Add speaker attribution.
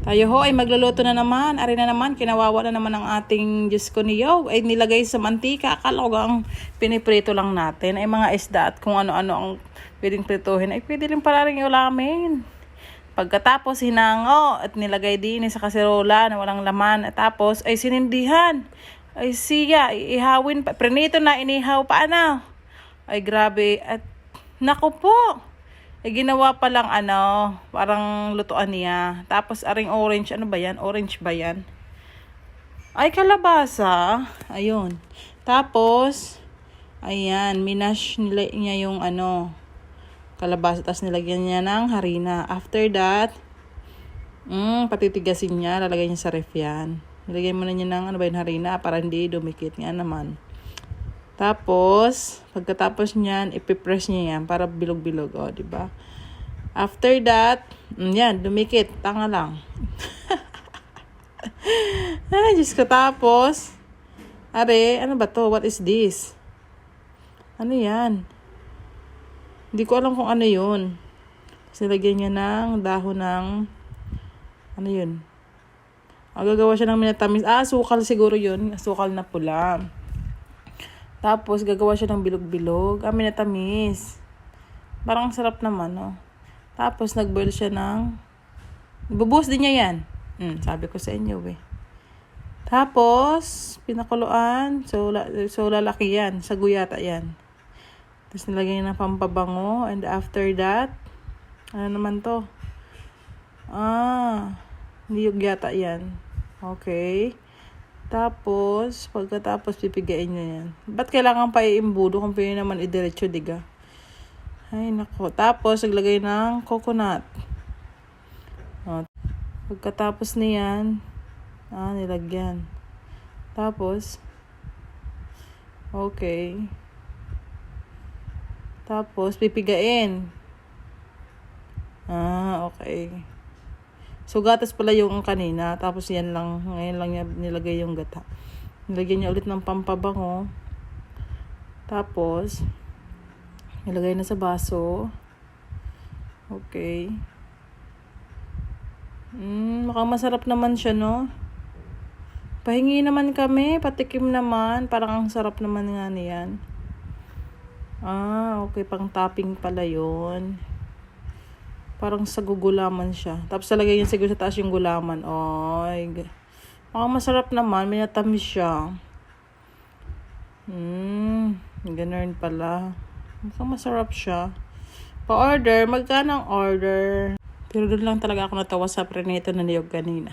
Speaker 1: Tayo ho ay magluluto na naman. Ari na naman, kinawawa na naman ang ating Diyos ko niyo. Ay nilagay sa mantika. Akala ko ang piniprito lang natin. Ay mga isda at kung ano-ano ang pwedeng prituhin. Ay pwede rin pala rin ulamin. Pagkatapos hinango at nilagay din sa kaserola na walang laman. At tapos ay sinindihan. Ay siya, ihawin pa. Prinito na, inihaw pa ano. Ay grabe. At naku po. Ginawa pa lang parang lutuan niya. Tapos aring orange, ano ba yan? Orange ba yan? Ay, kalabasa. Ayun. Tapos, ayan, minash niya yung kalabasa. Tapos nilagyan niya ng harina. After that, patitigasin niya. Lalagay niya sa ref yan. Nilagyan mo na niya ng harina para hindi dumikit nga naman. Tapos, pagkatapos niyan, ipipress niya yan para bilog-bilog, diba? After that, yan, dumikit, tanga lang. Ay, Diyos ko, tapos, are, ano ba to? What is this? Ano yan? Hindi ko alam kung ano yun. Kasi lagyan niya ng dahon ng, ano yun? Gagawa siya ng minatamis. Sukal siguro yun. Sukal na pula. Tapos, gagawa siya ng bilog-bilog. Minatamis. Parang sarap naman, no? Tapos, nag-boil siya ng... Bubuhos din niya yan. Sabi ko sa inyo, Tapos, pinakuluan. So lalaki yan. Sa guyata yan. Tapos, nilagay niya ng pampabango. And after that, ano naman to? Niyog yata yan. Okay. Tapos, pagkatapos pipigain niya yan. Ba't kailangan pa iimbudo kung pwede naman idiretso, diga? Ay, nako. Tapos, naglagay ng coconut. Pagkatapos niyan, nilagyan. Tapos, okay. Tapos, pipigain. Okay. So, gatas pala yung kanina. Tapos, yan lang. Ngayon lang niya nilagay yung gata. Nilagyan niya ulit ng pampabango. Tapos, nilagay na sa baso. Okay. Mukhang masarap naman siya, no? Pahingi naman kami. Patikim naman. Parang ang sarap naman nga niyan. Okay. Pang topping pala yun. Parang sa gugulaman siya. Tapos talagay niya siguro sa taas yung gulaman. Ay, mukhang masarap naman. Minatamis siya. Ganun pala. Mukhang masarap siya. Pa-order. Magkano ang order? Pero doon lang talaga ako natawa sa prenito na niyog kanina.